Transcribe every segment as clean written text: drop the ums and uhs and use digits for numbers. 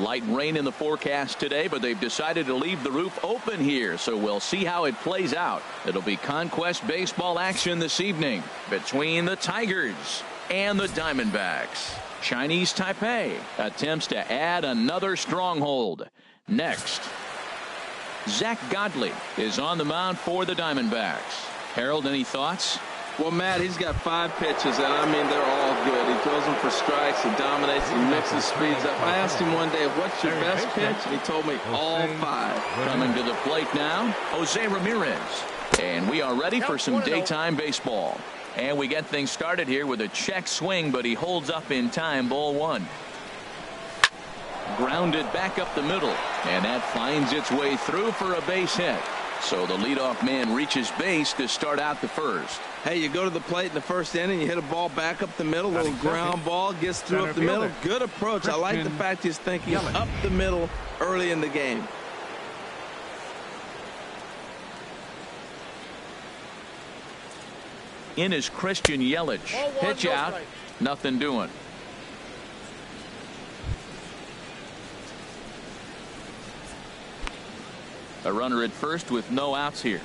Light rain in the forecast today, but they've decided to leave the roof open here, so we'll see how it plays out. It'll be Conquest baseball action this evening between the Tigers and the Diamondbacks. Chinese Taipei attempts to add another stronghold. Next, Zach Godley is on the mound for the Diamondbacks. Harold, any thoughts? Well, Matt, he's got 5 pitches, and I mean, they're all good. He throws them for strikes, he dominates, he mixes speeds up. I asked him one day, what's your best pitch? And he told me all 5. Coming to the plate now, Jose Ramirez. And we are ready for some daytime baseball. And we get things started here with a check swing, but he holds up in time. Ball 1. Grounded back up the middle, and that finds its way through for a base hit. So the leadoff man reaches base to start out the first. Hey, you go to the plate in the first inning, you hit a ball back up the middle, little ground ball, gets through up the middle. Good approach. I like the fact he's thinking up the middle early in the game. In is Christian Yelich. Pitch out. Nothing doing. A runner at first with no outs here.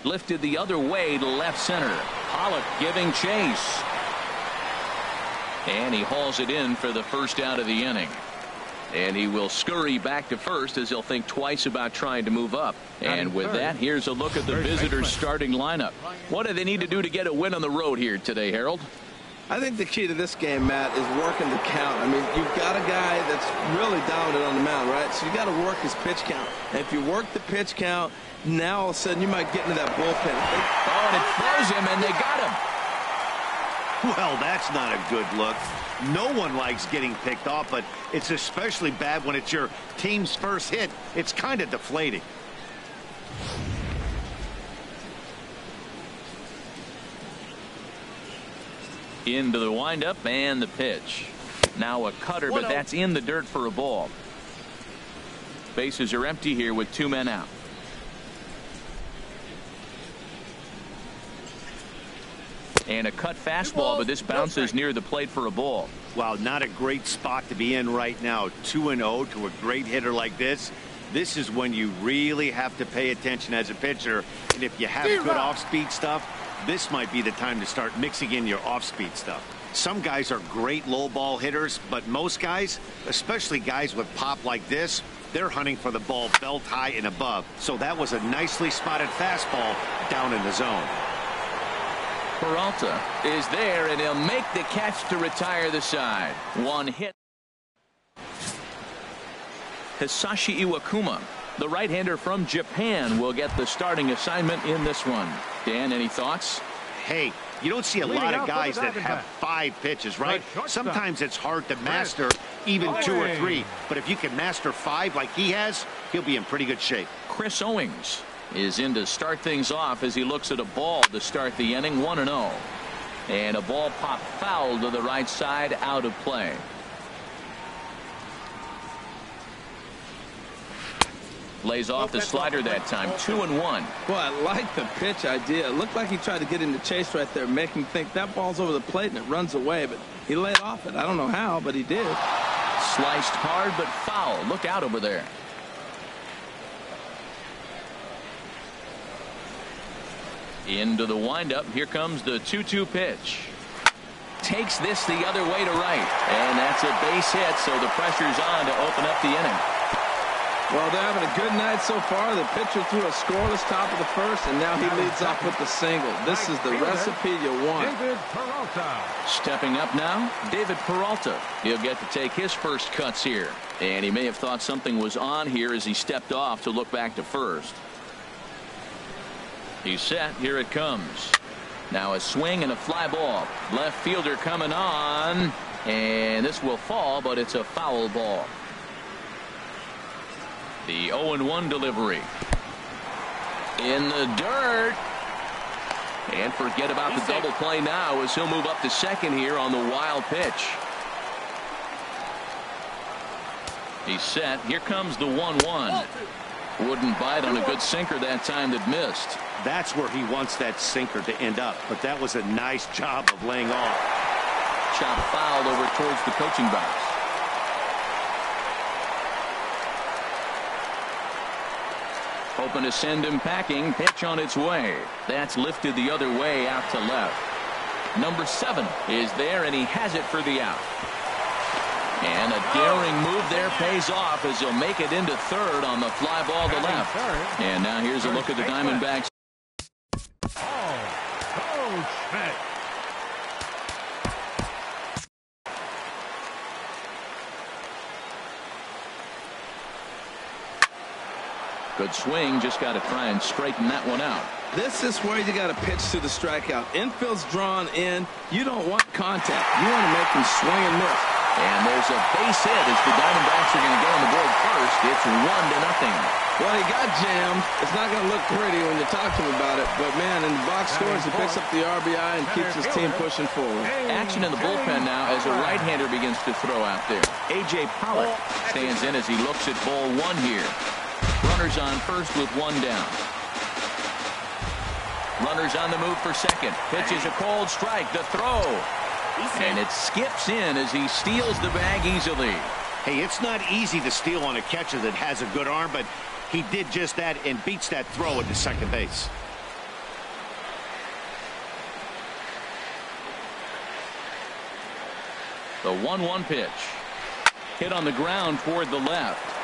Lifted the other way to left center. Pollock giving chase. And he hauls it in for the first out of the inning. And he will scurry back to first as he'll think twice about trying to move up. And with that, here's a look at the visitors' starting lineup. What do they need to do to get a win on the road here today, Harold? I think the key to this game, Matt, is working the count. I mean, you've got a guy that's really dominant on the mound, right? So you got to work his pitch count. And if you work the pitch count, now all of a sudden you might get into that bullpen. Oh, and it throws him, and they got him. Well, that's not a good look. No one likes getting picked off, but it's especially bad when it's your team's first hit. It's kind of deflating. Into the windup and the pitch. Now a cutter, but that's in the dirt for a ball. Bases are empty here with 2 men out. And a cut fastball, but this bounces near the plate for a ball. Wow, not a great spot to be in right now. 2-0 to a great hitter like this. This is when you really have to pay attention as a pitcher. And if you have good off-speed stuff, this might be the time to start mixing in your off-speed stuff. Some guys are great low ball hitters, but most guys, especially guys with pop like this, they're hunting for the ball belt high and above. So that was a nicely spotted fastball down in the zone. Peralta is there, and he'll make the catch to retire the side. 1 hit. Hisashi Iwakuma, the right-hander from Japan, will get the starting assignment in this one. Dan, any thoughts? Hey, you don't see a lot of guys that have 5 pitches, right? Sometimes it's hard to master even 2 or 3. But if you can master 5 like he has, he'll be in pretty good shape. Chris Owings is in to start things off as he looks at a ball to start the inning. 1-0. And a ball popped foul to the right side, out of play. Lays off the slider that time. 2-1. Well, I like the pitch idea. It looked like he tried to get into chase right there, make him think that ball's over the plate and it runs away, but he laid off it. I don't know how, but he did. Sliced hard, but foul. Look out over there. Into the windup. Here comes the 2-2 pitch. Takes this the other way to right. And that's a base hit, so the pressure's on to open up the inning. Well, they're having a good night so far. The pitcher threw a scoreless top of the first, and now he leads off with the single. This is the recipe you want. David Peralta. Stepping up now, David Peralta. He'll get to take his first cuts here. And he may have thought something was on here as he stepped off to look back to first. He's set. Here it comes. Now a swing and a fly ball. Left fielder coming on. And this will fall, but it's a foul ball. The 0-1 delivery. In the dirt. And forget about the double play now as he'll move up to second here on the wild pitch. He's set. Here comes the 1-1. Wouldn't bite on a good sinker that time that missed. That's where he wants that sinker to end up, but that was a nice job of laying off. Chop fouled over towards the coaching box. Hoping to send him packing. Pitch on its way. That's lifted the other way out to left. Number 7 is there, and he has it for the out. And a daring move there pays off as he'll make it into third on the fly ball to left. And now here's a look at the Diamondbacks. Good swing, just got to try and straighten that one out. This is where you got to pitch to the strikeout. Infield's drawn in. You don't want contact. You want to make him swing and miss. And there's a base hit as the Diamondbacks are going to get on the board first. It's 1-0. Well, he got jammed. It's not going to look pretty when you talk to him about it. But, man, in the box scores, he picks up the RBI and keeps his team pushing forward. Action in the bullpen now as a right-hander begins to throw out there. A.J. Pollock stands in as he looks at ball 1 here. Runners on first with 1 down. Runners on the move for second. Pitch is a cold strike. The throw. And it skips in as he steals the bag easily. Hey, it's not easy to steal on a catcher that has a good arm, but he did just that and beats that throw at the second base. The 1-1 pitch. Hit on the ground toward the left.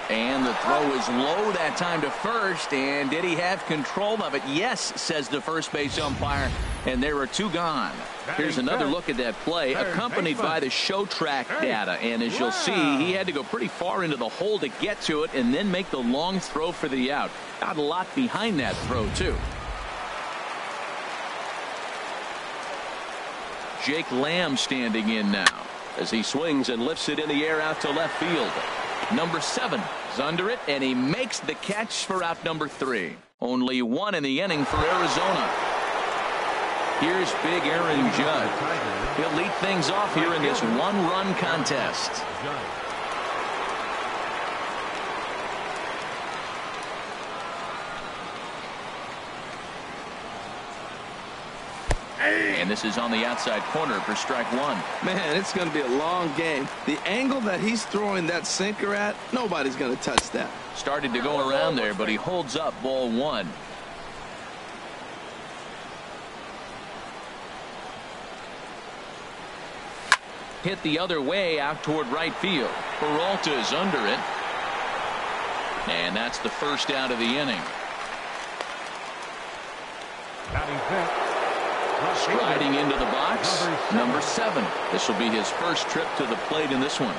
And the throw is low that time to first. And did he have control of it? Yes, says the first base umpire. And there are 2 gone. Here's another look at that play, accompanied by the show track data. And as you'll see, he had to go pretty far into the hole to get to it and then make the long throw for the out. Got a lot behind that throw, too. Jake Lamb standing in now as he swings and lifts it in the air out to left field. Number 7 is under it, and he makes the catch for out number 3. Only 1 in the inning for Arizona. Here's big Aaron Judd. He'll lead things off here in this 1-run contest. And this is on the outside corner for strike 1. Man, it's going to be a long game. The angle that he's throwing that sinker at, nobody's going to touch that. Started to go around there, but he holds up ball 1. Hit the other way out toward right field. Peralta is under it. And that's the first out of the inning. Striding into the box, number 7. This will be his first trip to the plate in this one.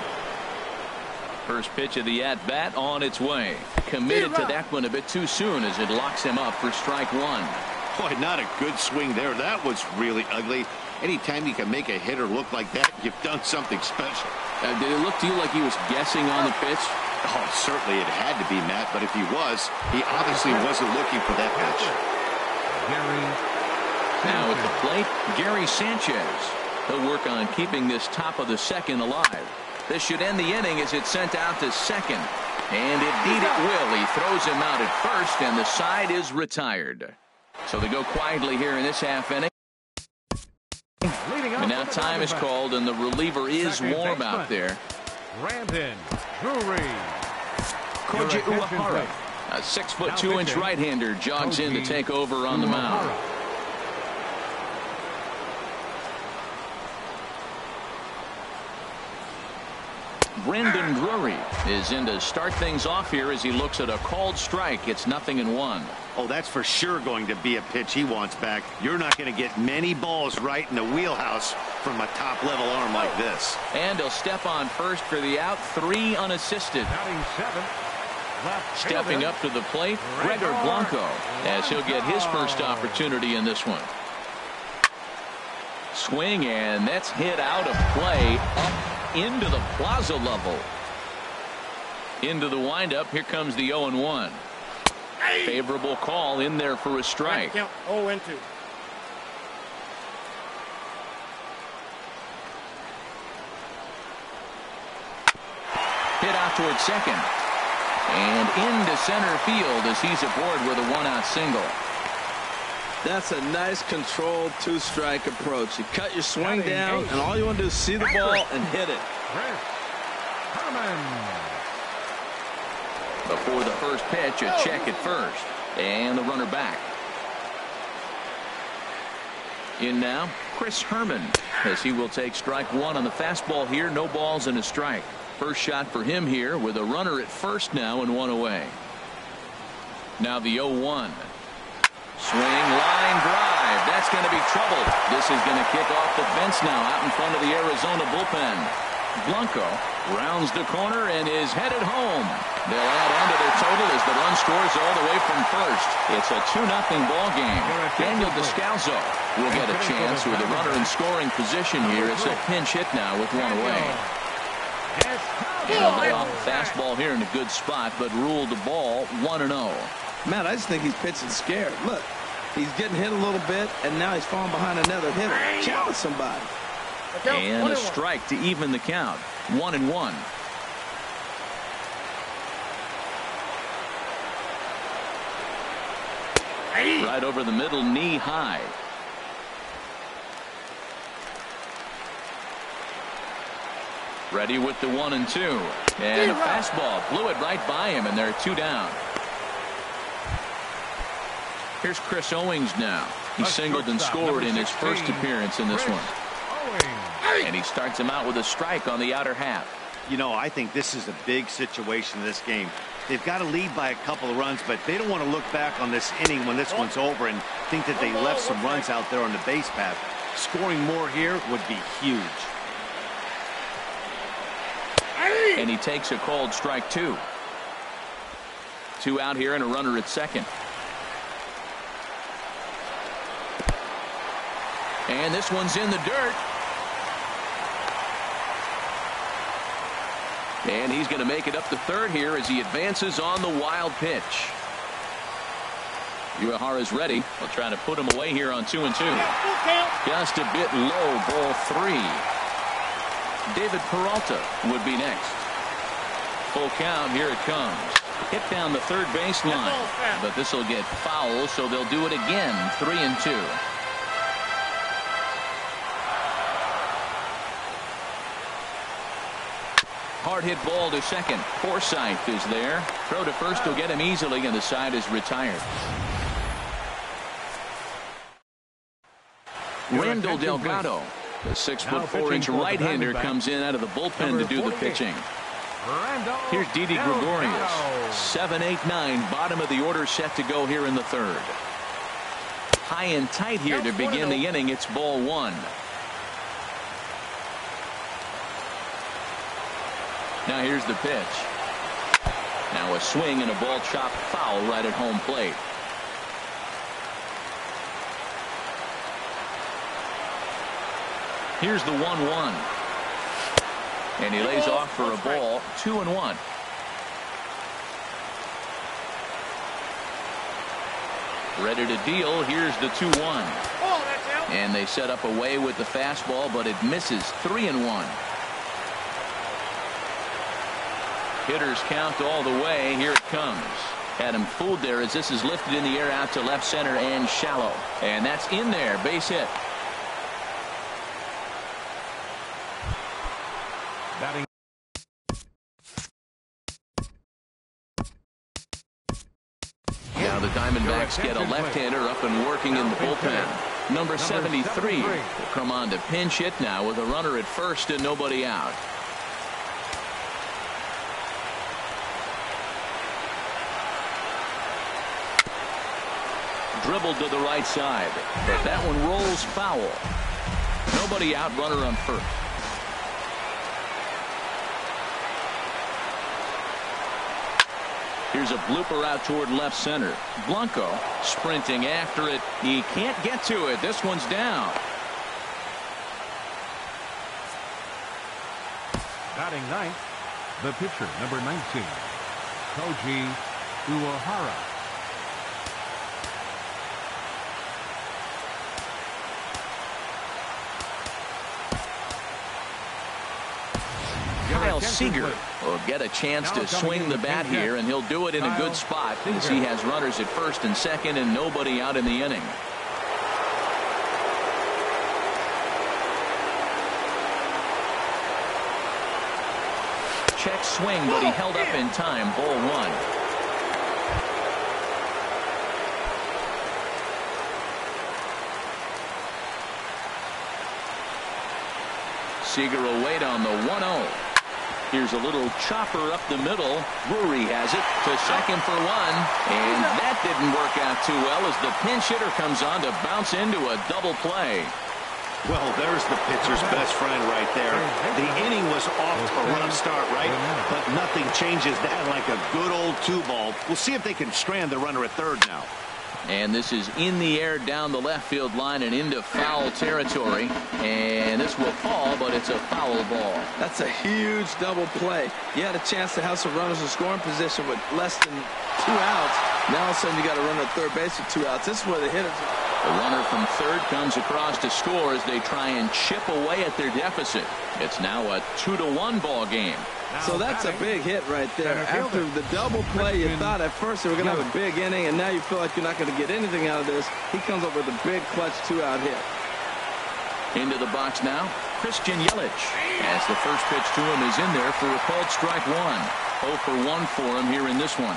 First pitch of the at-bat on its way. Committed to that one a bit too soon as it locks him up for strike 1. Boy, not a good swing there. That was really ugly. Anytime you can make a hitter look like that, you've done something special. Did it look to you like he was guessing on the pitch? Oh, certainly it had to be, Matt, but if he was, he obviously wasn't looking for that pitch. Now at the plate, Gary Sanchez. He'll work on keeping this top of the second alive. This should end the inning as it's sent out to second. And indeed it will. He throws him out at first, and the side is retired. So they go quietly here in this half inning. And now time is called, and the reliever is warm out there. Brandon Drury. Koji Uehara, a 6'2" right-hander, jogs in to take over on the mound. Brandon Drury is in to start things off here as he looks at a called strike. It's 0-1. Oh, that's for sure going to be a pitch he wants back. You're not going to get many balls right in the wheelhouse from a top-level arm like this. And he'll step on first for the out. 3 unassisted. Stepping up to the plate, Gregor Blanco, as he'll get his first opportunity in this one. Swing, and that's hit out of play up into the plaza level. Into the windup. Here comes the 0-1. Favorable call in there for a strike. Count 0-2. Hit out toward second. And into center field as he's aboard with a one-out single. That's a nice controlled two-strike approach. You cut your swing down, and all you want to do is see the ball and hit it. Before the first pitch, a check at first. And the runner back. In now, Chris Herman, as he will take strike one on the fastball here. No balls and a strike. First shot for him here with a runner at first now and one away. Now the 0-1. Swing, line drive. That's going to be trouble. This is going to kick off the fence now out in front of the Arizona bullpen. Blanco rounds the corner and is headed home. They'll add on to their total as the run scores all the way from first. It's a 2-0 ball game. Daniel Descalzo will get a chance with a runner in scoring position here. It's a pinch hit now with one away. And a layoff fastball here in a good spot, but ruled the ball 1-0. Matt, I just think he's pitching scared. Look, he's getting hit a little bit, and now he's falling behind another hitter. Challenge somebody. And a strike to even the count. 1-1. Right over the middle, knee high. Ready with the 1-2. And a fastball blew it right by him, and they're two down. Here's Chris Owings now. He singled and scored in his first appearance in this one. And he starts him out with a strike on the outer half. You know, I think this is a big situation in this game. They've got to lead by a couple of runs, but they don't want to look back on this inning when this one's over and think that they left some runs out there on the base path. Scoring more here would be huge. And he takes a called strike two. Two out here and a runner at second. And this one's in the dirt. And he's going to make it up to third here as he advances on the wild pitch. Uehara's ready. They'll try to put him away here on 2-2. Just a bit low, ball three. David Peralta would be next. Full count, here it comes. Hit down the third baseline. But this will get foul, so they'll do it again. 3-2. Hard hit ball to second. Forsythe is there. Throw to first will get him easily, and the side is retired. Randall Delgado, the 6'4" right-hander, comes in out of the bullpen to do the pitching. Here's Didi Gregorius. 7, 8, 9, bottom of the order set to go here in the third. High and tight here to begin the inning. It's ball one. Now here's the pitch. Now a swing and a ball chopped foul right at home plate. Here's the 1-1. And he lays off for a ball. 2-1. Ready to deal. Here's the 2-1. And they set up away with the fastball, but it misses. 3-1. Hitters count all the way. Here it comes. Had him fooled there as this is lifted in the air out to left center and shallow. And that's in there. Base hit. Batting. Now the Diamondbacks get a left-hander up and working in the bullpen. Number 73 will come on to pinch hit now with a runner at first and nobody out. Dribbled to the right side, but that one rolls foul. Nobody out, runner on first. Here's a blooper out toward left center. Blanco sprinting after it. He can't get to it. This one's down. Batting ninth, the pitcher, number 19, Koji Uehara. Kyle Kyle Seager will get a chance to swing the bat here, and he'll do it in a good spot as he has runners at first and second and nobody out in the inning. Check swing, but he held up in time. Ball one. Seager will wait on the 1-0. Here's a little chopper up the middle. Drury has it to second for one, and that didn't work out too well as the pinch hitter comes on to bounce into a double play. Well, there's the pitcher's best friend right there. The inning was off to a rough start, right? But nothing changes that like a good old 2-ball. We'll see if they can strand the runner at third now. And this is in the air down the left field line and into foul territory. And this will fall, but it's a foul ball. That's a huge double play. You had a chance to have some runners in scoring position with less than 2 outs. Now all of a sudden you got a runner at third base with 2 outs. This is where the hitters. The runner from third comes across to score as they try and chip away at their deficit. It's now a 2-1 ball game. So that's a big hit right there. After the double play, you thought at first they were going to have a big inning, and now you feel like you're not going to get anything out of this. He comes up with a big clutch 2-out hit. Into the box now, Christian Yelich. As the first pitch to him is in there for a called strike one. 0 for 1 for him here in this one.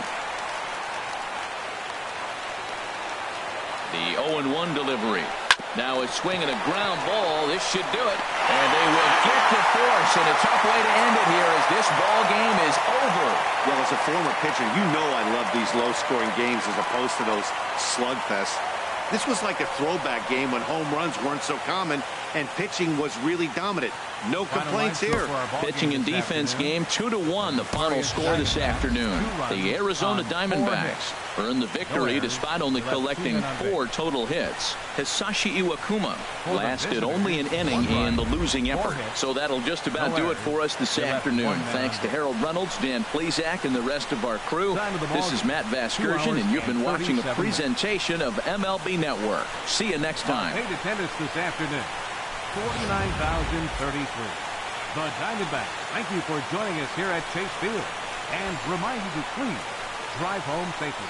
The 0-1 delivery. Now a swing and a ground ball. This should do it. And they will get to force, and a tough way to end it here as this ball game is over. Well, as a former pitcher, you know I love these low-scoring games as opposed to those slugfests. This was like a throwback game when home runs weren't so common and pitching was really dominant. No complaints here. Pitching and defense game 2-1, the final score this afternoon. The Arizona Diamondbacks earn the victory despite only collecting 4 total hits. Hisashi Iwakuma lasted only an inning in the losing effort. So that'll just about do it for us this afternoon. Thanks to Harold Reynolds, Dan Plesac, and the rest of our crew. This is Matt Vasgersian, and you've been watching a presentation of MLB Network. See you next time. Paid attendance this afternoon, 49,033. The Diamondbacks thank you for joining us here at Chase Field and remind you to please drive home safely.